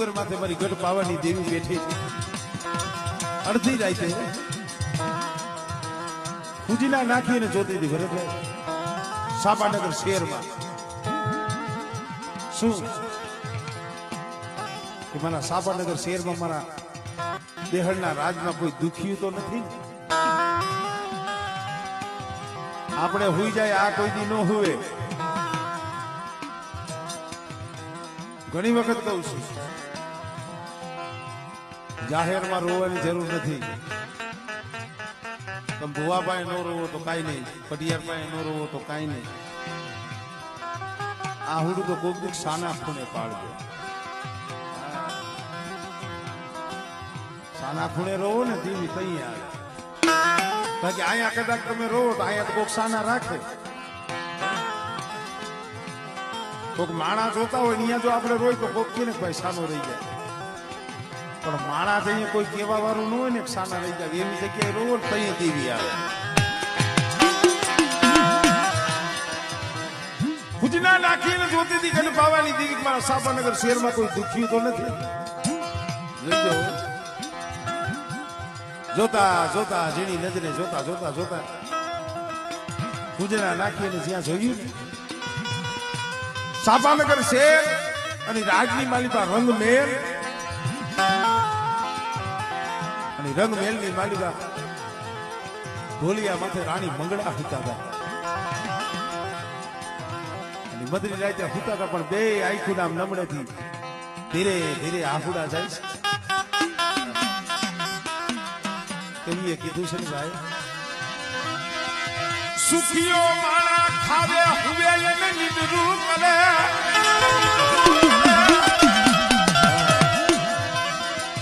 ડુંગર માથે મારી ગઢ પાવાની દેવી બેઠી છે અડધી રાતે પૂજીના નાખીને જોતી હતી ભરતભાઈ સાપાનગર શહેરમાં શું કે મારા સાપાનગર શહેરમાં મારા દેહળના રાજમાં કોઈ દુખ્યું તો નથી આપણે હુઈ જાય આ કોઈ દી ન હુએ ઘણી વખત કહું છું જાહેરમાં રોવાની જરૂર નથી તમે ભુવા પાસે ન રોવો તો કાંઈ નહીં પટિયાર પાસે ન રોવો તો કાંઈ નહીં આ હુડું તો કોક દીક સાના ખૂણે પાડજો સાના ખૂણે રોવો ને દેવી તઈ આવે બાકી અહીંયા કદાચ તમે રોવો તો અહીંયા તો કોક સાના રાખે કોક માણા જોતા હોય અહીંયા જો આપણે રોય તો કોક કે ને ભાઈ સાનો રહી જાય પણ માણા જઈને કોઈ કેવા વાળું ન હોય ને સાના રહી જાય એવી જગ્યાએ રોવો ને તઈ દેવી આવે ભુજના નાખીને જોતી હતી ગઢ પાવાની દેવી મારા સાપાનગર શહેરમાં કોઈ દુખ્યું તો નથી જોઈજો જોતા જોતા ઝીણી નજરે જોતા જોતા જોતા ભુજના નાખીને જ્યાં જોયું સાપાનગર શહેર અને રાજની માલિકા રંગમેલ અને રંગમેલની માલિકા ઢોલિયા માથે રાણી મંગળા હુતા હતા અને મધરી રાતે હુતા હતા પણ બે આંખું નામ નમણેથી ધીરે ધીરે આહુડા જાય છે કહીએ કીધું છે ને ભાઈ સુખીઓ માણા ખાવે હુવે એને નિદરું કરે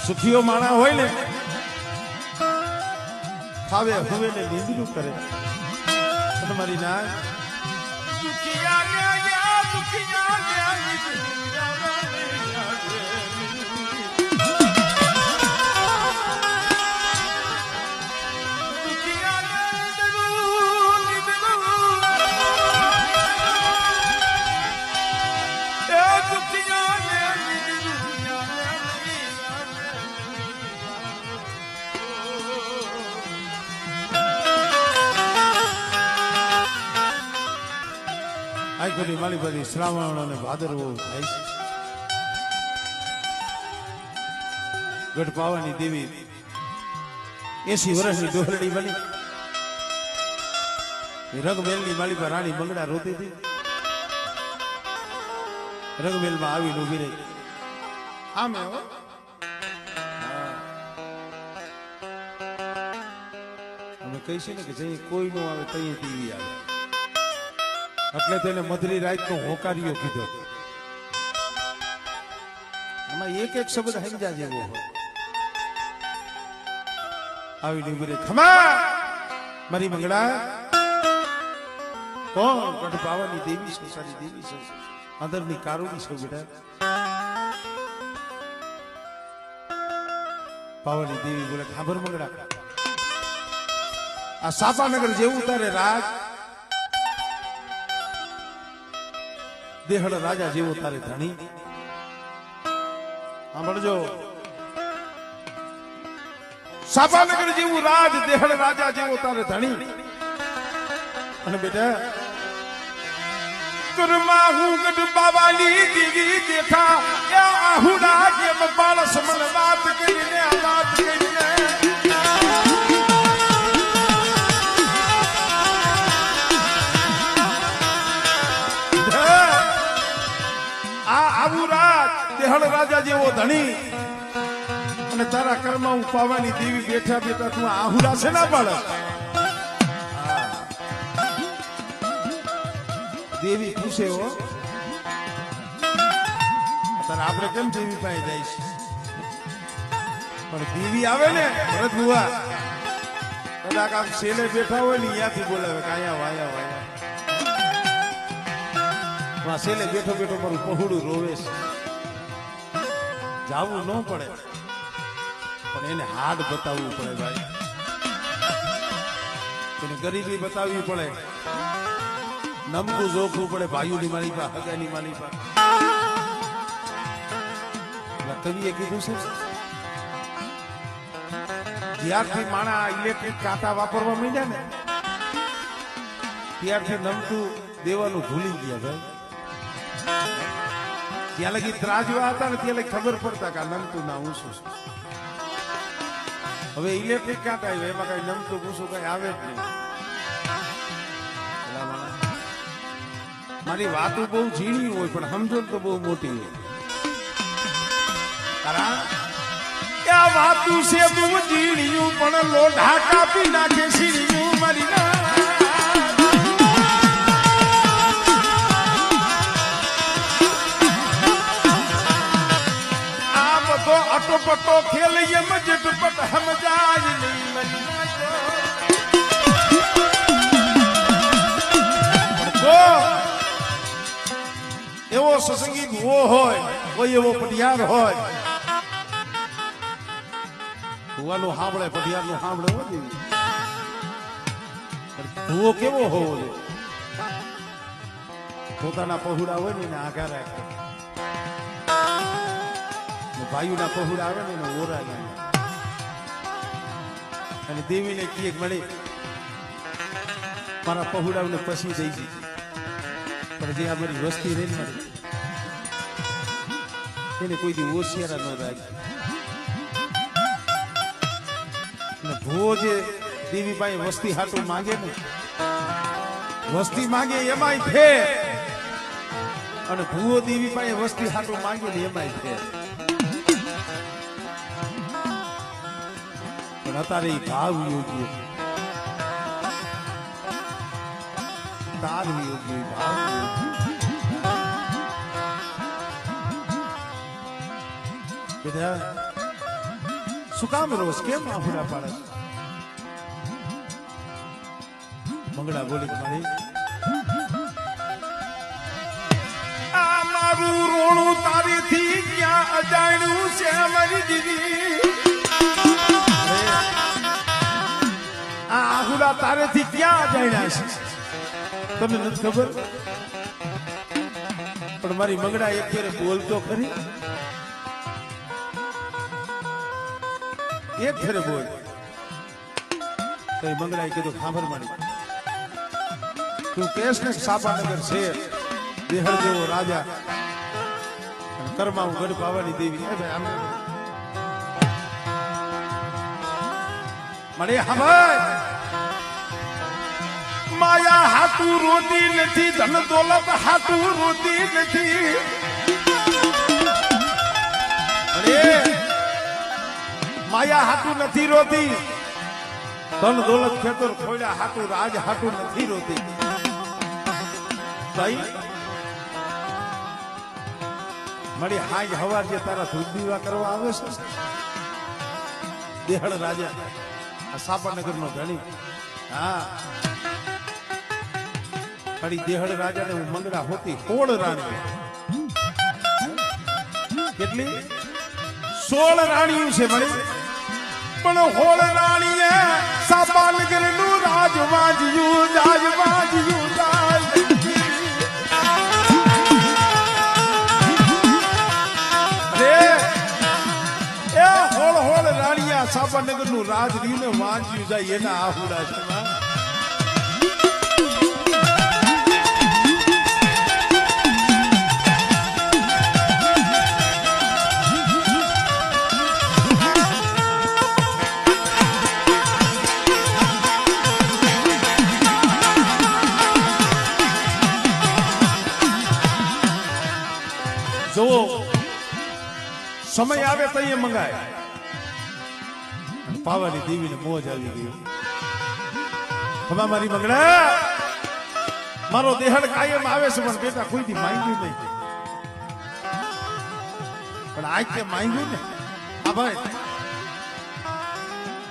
સુખીઓ માણા હોય ને ખાવે હુવે ને નિદરું કરે તમારી ના દુખિયા ને યા દુખિયા ને મારી બધી શ્રાવણ અને ભાદરવો થાય છે ગઢ પાવાની દેવી 80 વર્ષની ડોહરડી બની રંગમેલની માલિકા રાણી મંગળા રોતી હતી રંગમેલમાં આવીને ઉભી રહી આમે અમે કહીશું ને કે જઈ કોઈ નો આવે તઈ ટીવી આવે એટલે તેને મધરી રાત નો હોકારીઓ કીધો આમાં એક એક શબ્દ સમજા જેવો હોય આવી ડુંગરે ખમા મારી મંગળા કોણ ગઢ પાવાની દેવી છે સારી દેવી છે અંદરની કારુણી છે બેટા પાવાની દેવી બોલે ખાબર મંગળા આ સાપાનગર જેવું તારે રાજ દેહળ રાજા જેવો તારે ધણી સાંભળજો સાપાનગર જેવું રાજ દેહળ રાજા જેવો તારે ધણી અને બેટા કરમાં હું ગઢ બાવાની દેવી દેખા આહુડા જેમ બાળસ મન વાત કરીને વાત કરીને દેહળ રાજા જેવો ધણી અને તારા કર્મમાં હું પાવાની દેવી બેઠા બેઠા તું આહુડા છે ના બાળક દેવી પૂછે હો તારે આપણે કેમ દેવી પાસે જઈશ પણ દેવી આવે ને ભરત બુઆ કદાચ આમ છેલ્લે બેઠા હોય ને અહીંયાથી બોલાવે કે અહીંયા વાયા વાયા છેલ્લે બેઠો બેઠો મારું પહોળું રોવે છે જાવું ન પડે પણ એને હાડ બતાવવું પડે ભાઈ એને ગરીબી બતાવવી પડે નમકું જોખવું પડે ભાઈઓની મારી પા હગાની મારી પા કવિએ કીધું છે જ્યારથી માણા ઇલેક્ટ્રિક કાંટા વાપરવા માંડ્યા ને ત્યારથી નમતું દેવાનું ભૂલી ગયા ભાઈ. ત્યાં લગી ત્રાજવા હતા ને ત્યાં લગી ખબર પડતા કે આ નમતું ના ઊંચું છે. હવે ઇલેક્ટ્રિક કાંટા આવ્યો એમાં કઈ નમતું ઊંચું કઈ આવે જ નહીં. મારી વાતો બહુ ઝીણી હોય પણ સમજો તો બહુ મોટી હોય. કારણ વાતું છે બહુ ઝીણિયું પણ લોઢા કાપી નાખે સીણિયું મારી આ બધો અટોપટો ખેલ એમ જટપટ સમજાય નહીં મારી એવો સસંગી ભૂવો હોય કોઈ એવો પટિયાર હોય ભૂવાનું સાંભળે પટિયાર નું સાંભળે હોય ભૂવો કેવો હોવો જોઈએ પોતાના પહોળા હોય ને આગા રાખે ભાઈઓના પહોળા આવે ને ઓરા લાગે અને દેવીને કીએ મળે મારા પહોળાઓને પછી દઈ દીધી પણ જે અમારી વસ્તી રહી મારી એને કોઈ દી હોશિયારા ન રાખી. ભૂવો જે દેવી પાસે વસ્તી હાટું માંગે ને વસ્તી માંગે એમાંય ફેર અને ભૂવો દેવી પાસે વસ્તી હાટું માંગે ને એમાંય ફેર. પણ અત્યારે એ ભાવ યોગ્ય તાર યોગ્ય ભાવ યોગ્ય શું કામ રોજ કેમ આફુડા પાડે મંગળા બોલી મારી આ મારું રોણું તારીથી ક્યાં અજાણ્યું છે મારી દીદી આ આફુડા તારેથી ક્યાં અજાણ્યા છે તમને નથી ખબર પણ મારી મંગળા એક ફેરે બોલતો ખરી એક ફેરે બોલ કઈ મંગળાએ કીધું ખાંભર મારી તું કેસ ને સાપાનગર છે દેહળ જેવો રાજા કર્મા ગઢ પાવાની દેવી મને ખબર માયા હાટું રોતી નથી ધન દોલત હાટું રોતી નથી અરે માયા હાટું નથી રોતી ધન દોલત ખેતર ખોડ્યા હાટું રાજ હાટું નથી રોતી ભાઈ મારી હાજ હવાર જે તારા ધૂપ દીવા કરવા આવે છે દેહળ રાજા આ સાપાનગર નો ધણી હા મારી દેહળ રાજા ને હું મંગળા હોતી હોળ રાણી કેટલી 16 રાણીઓ છે મારી પણ હોળ રાણીએ સાપાનગર નું રાજ વાજ્યું રાજ વાજ્યું રાજ સાપાનગર નું રાજ રહ્યું ને વાંચ્યું જાય એના આહુડા છે જો સમય આવે તો એ મંગાય પાવાની દેવીને મોજ આવી ગઈ હવે મારી મંગળા મારો દેહળ કાયમ આવે છે પણ બેટા કોઈથી માંગ્યું નહીં પણ આજ તે માંગ્યું ને હા ભાઈ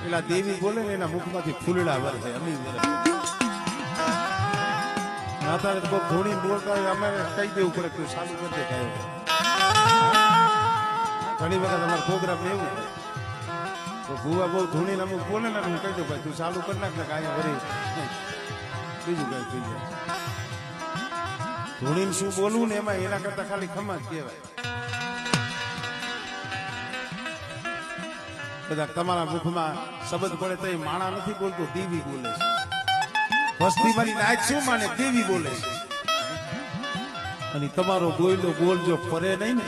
પેલા દેવી બોલે ને એના મુખમાંથી ફૂલડા વરસે અમી વરસે અત્યારે તો ધોણી બોલતા હોય અમારે કહી દેવું પડે તું ચાલુ કરી દે કાંઈ ઘણી વખત અમારો પ્રોગ્રામ એવું તો ભૂવા બહુ ધૂણી અમુક બોલે ને હું કહી દઉં ભાઈ તું ચાલુ કરી નાખ ને કાંઈ વરી બીજું કઈ થઈ જાય ધૂણી શું બોલવું ને એમાં એના કરતા ખાલી ખમા જ કહેવાય કદાચ તમારા મુખમાં શબ્દ પડે તો એ માણા નથી બોલતો, દેવી બોલે છે. વસ્તી મારી નાચ શું માને? દેવી બોલે છે. અને તમારો બોયલો બોલ જો ફરે નહીં ને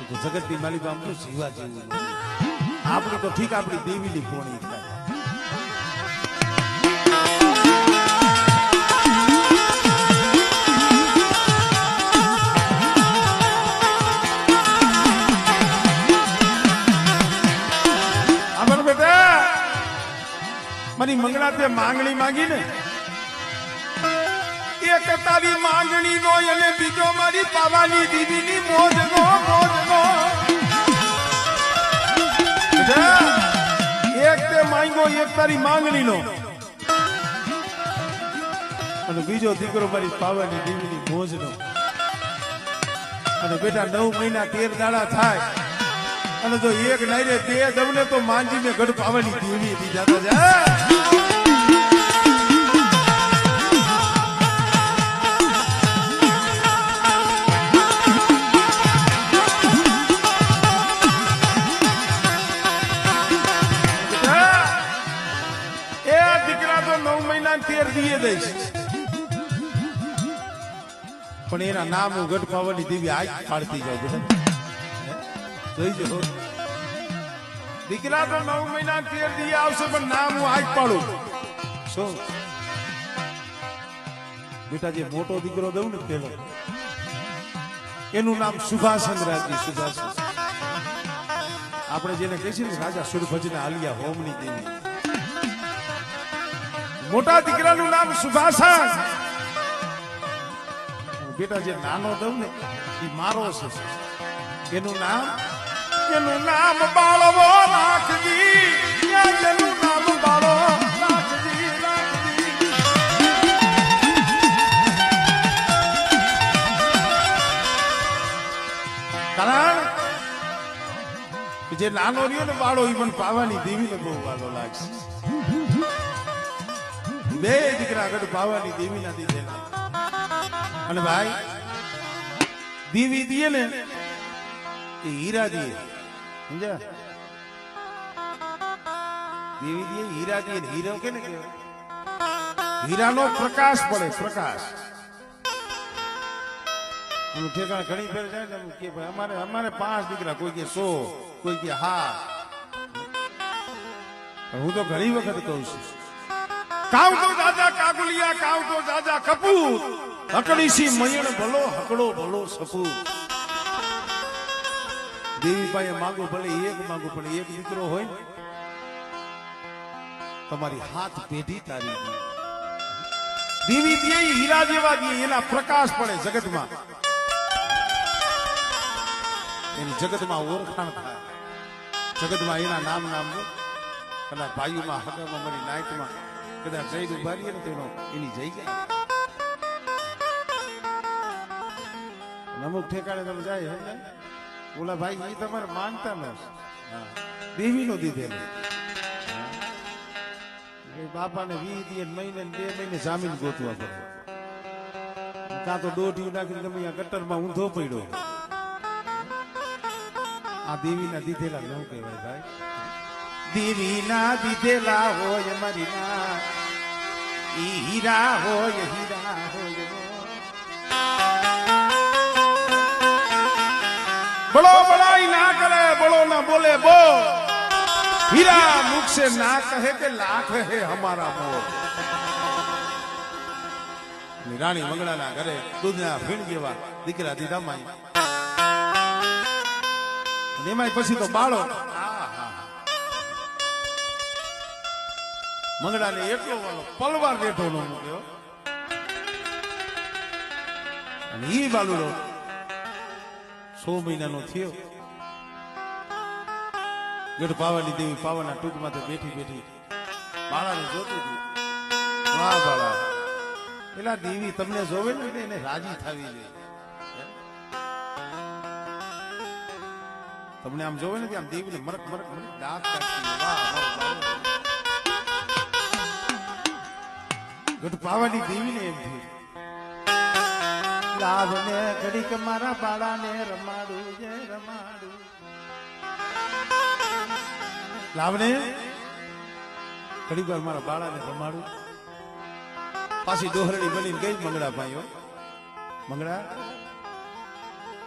તો જગતની માલિક આમ તો જીવા જેવું. આપણી તો ઠીક, આપણી દેવીની કોણી થાય. મારી મંગળા તે માંગણી માંગી ને, એક તારી માંગણી નો અને બીજો મારી પાવાની દીવીની મોજ નો. એક તે માંગ્યો, એક તારી માંગણી નો, અને બીજો દીકરો મારી પાવાની દીવીની મોજ નો. અને બેટા 9 મહિના 13 દાડા થાય અને જો એક નાયરે બે દવને તો માંજી ને ગઢ પાવાની દેવી દીધા તો જા. પણ એના નામ હું ગઢ પાવાની દેવી આજ પાડતી જાઉં બેટા. જોઈજો દીકરા તો 9 મહિના 13 દી આવશે પણ નામ હું આજ પાડું. શું બેટા, જે મોટો દીકરો દઉં ને પેલો, એનું નામ સુભાષન રાજજી. સુભાષન આપણે જેને કહીએ ને રાજા સુરભજના આલિયા હોમની દેવી. મોટા દીકરાનું નામ સુભાષન. બેટા જે નાનો દઉં ને એ મારો છે. એનું નામ બાળવો રાખજી. એનું નામ બાળો રાખજી. કારણ જે નાનો રહ્યો ને બાળો એ પણ પાવાની દેવીને બહુ વાલો લાગશે. બે દીકરા આગળ પાવાની દેવી ના દીધેલા. અને ભાઈ દેવી દીએ ને એ હીરા દીએ, સમજ્યા? દેવી દીએ હીરા દીએ. હીરો કે ને હીરાનો પ્રકાશ પડે, પ્રકાશ. ઠેકાણ ઘણી ફેર જાય ને કે ભાઈ અમારે 5 દીકરા, કોઈ કે 100, કોઈ કે હા. હું તો ઘણી વખત કહું છું, કાવ તો દાદા કાગુલિયા, કાવ તો દાદા કપૂર, હકડીસી મયણ ભલો, હકડો ભલો સપૂર. દેવી પાસે માંગો, ભલે એક માંગો, પણ એક દીકરો હોય ને તમારી હાથ પેઢી તારી દેવી દે. હીરા જેવા દે, એના પ્રકાશ પડે જગતમાં, એની જગતમાં ઓળખાણ થાય. જગતમાં એના નામ કદાચ ભાઈઓમાં હગામાં મારી નાયકમાં કદાચ જઈ ઉભા રહીએ ને તેનો એની જઈ જાય. અમુક ઠેકાણે તમે જાય હે, બોલા ભાઈ એ તમારે માનતા ન દેવી નો દીધેલો. બાપાને 20 દિવસ, મહિને 2 મહિને જામીન ગોતવા પડે. કાં તો દોઢિયું નાખીને તમે ગટરમાં ઊંધો પડ્યો. આ દેવીના દીધેલા ન કહેવાય ભાઈ. દેવીના દીધેલા હોય મારી ના, ઈ હીરા હોય, હીરા હોય. બળો બળાઈ ના કરે, બળો ના બોલે બો. હીરા મુખ से ना कहे કે લાખ હે હમારા મોર. રાણી મંગળાના ઘરે દૂધના ફીણ જેવા દીકરા દીધા માઈ. એમાં પછી તો બાળો મંગળાને એટલો વાળો પલવાર રેઠો નો મૂક્યો. અને ઈ બાલુડો 100 મહિનાનો થયો. ગઢ પાવાની દેવી પાવાના ટૂંકમાં બેઠી બેઠી બાળાને જોતી હતી. વાહ બાળા, પેલા દેવી તમને જોવે ને એને રાજી થવી જોઈએ. તમને આમ જોવે ને કે આમ દેવીને મરક મરક મરક દાંત કાઢતી. વાહ ગઢ પાવાની દેવીને એમ થયું, લાવને ઘડીક મારા બાળાને રમાડું જે રમાડું. લાવને ઘડીક વાર મારા બાળાને રમાડું. પાછી દોહરડી બનીને ગઈ મંગળા ભાઈઓ. મંગળા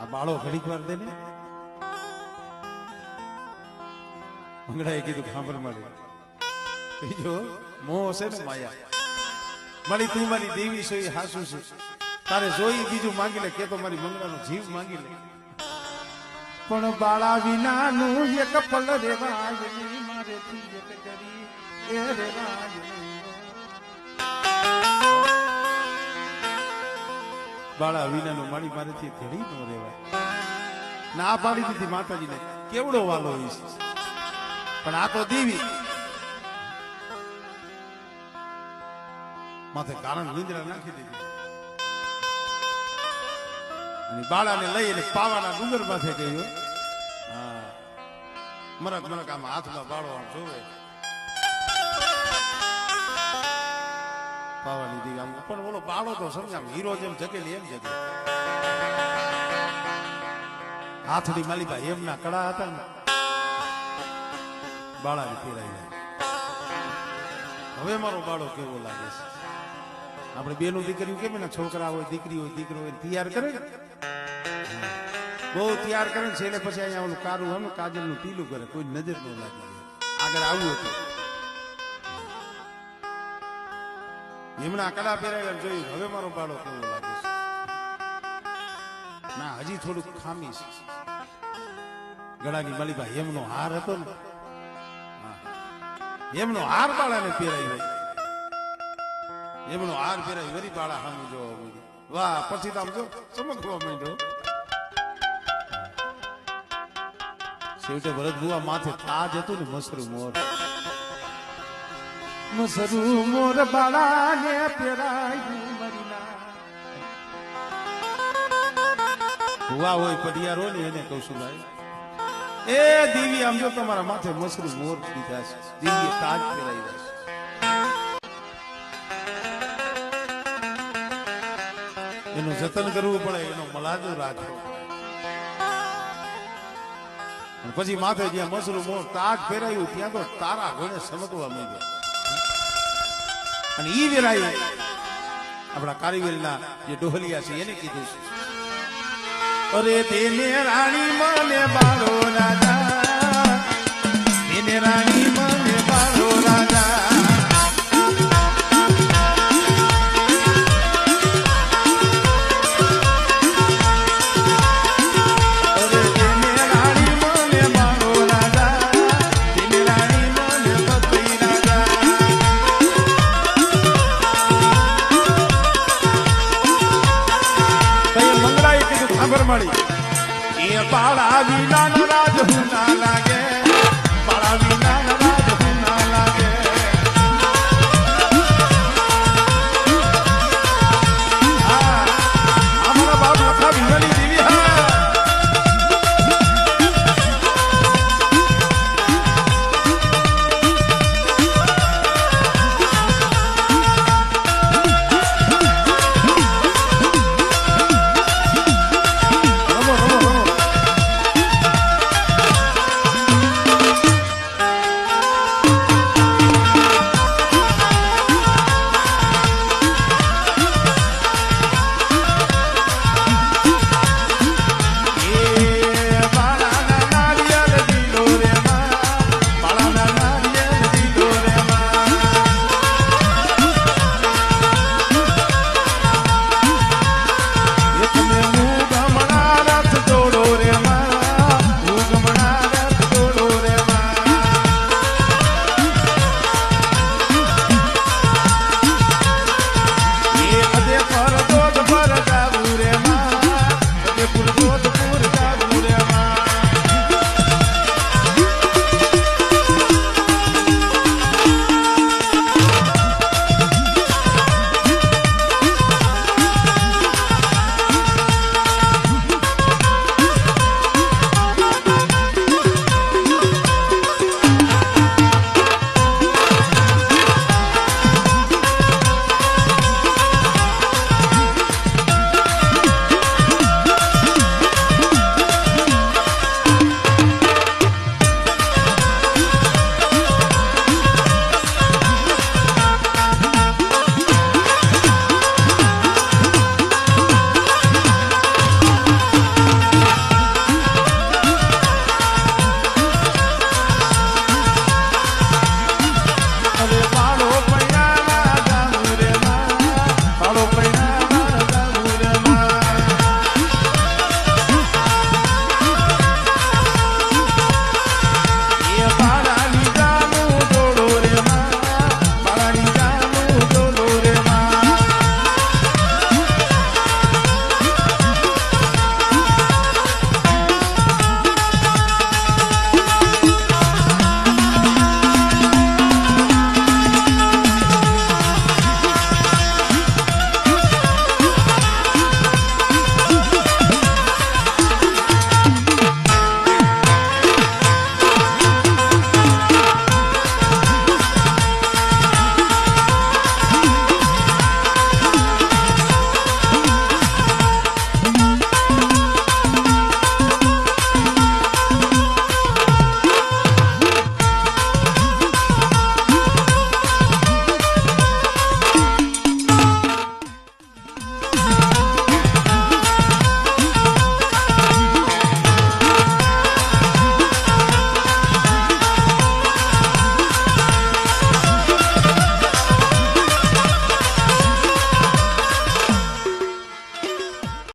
આ બાળો ઘડીક વાર દે ને. મંગળાએ કીધું ખાંભર મારી બીજો મોહ છે ને માયા મારી તું મારી દેવી છે હાસુ છે તારે જોઈ બીજું માંગી લે કે તો મારી મંગળાનો જીવ માંગી લે પણ બાળા વિનાનું એક પલ રેવાય મારે એક કરી એ રેવાય બાળા વિનાનું મારી મારેથી ધડી ન રેવાય ના પાડી દીધી માતાજીને કેવડો વાલો ઈશ પણ આ તો દેવી માથે કારણ નિંદ્રા નાખી દીધી અને બાળાને લઈ અને પાવાના ડુંગર માથે ગયો. હા મરક મરક આમ હાથમાં બાળો આમ જોવે પાવાની દી આમ પણ બોલો બાળો તો સમજામ હીરો જેમ જગેલી એમ જગે. હાથડી માલિકા એમના કડા હતા ને બાળાને ફેરાઈ જાય. હવે મારો બાળો કેવો લાગે છે. આપણે બેનું દીકરીઓ કેમ ને છોકરા હોય દીકરી હોય દીકરો હોય તૈયાર કરે ને બહુ તૈયાર કરે ને છેલ્લે પછી અહીંયા ઓલું કારું હોય ને કાજલ નું પીલું કરે કોઈ નજર ન લાગે. આગળ આવું હતું એમના કડા પહેરાવ્યા જોયું. હવે મારો બાળો કેવો લાગે છે. ના હજી થોડુંક ખામી છે. ગળાની માલિકા એમનો હાર હતો ને એમનો હાર બાળાને પહેરાવ્યો. એમનો હાર પહેરાવી વરી બાળા સામે જોવા મળ્યું. વાહ પછી તો આમ જો ચમકવા માંડ્યો. છેવટે ભરત બુઆ માથે તાજ હતું ને મસરું મોર. મસરું મોર બાળાને પહેરાયું મરીના. બુઆ હોય પડિયાર હોય ને એને કહું છું ભાઈ એ દેવી આમ જો તમારા માથે મસરું મોર દીધા છે. દેવીએ તાજ પહેરાવ્યા છે. એનું જતન કરવું પડે એનો મલાજો રાખવો. પછી માથે જ્યાં મસરું મોર તાજ પહેરાયું ત્યાં તો તારા ઘોડે સમકવા માંડ્યો. અને ઈ વેરાય આપણા કારીવેલના જે ડોહલિયા છે એને કીધું છે અરે તેને રાણી મને બાળો રાજા તેને રાણી મને બાળો રાજા બાળા વિના રાજ હું ના લાગે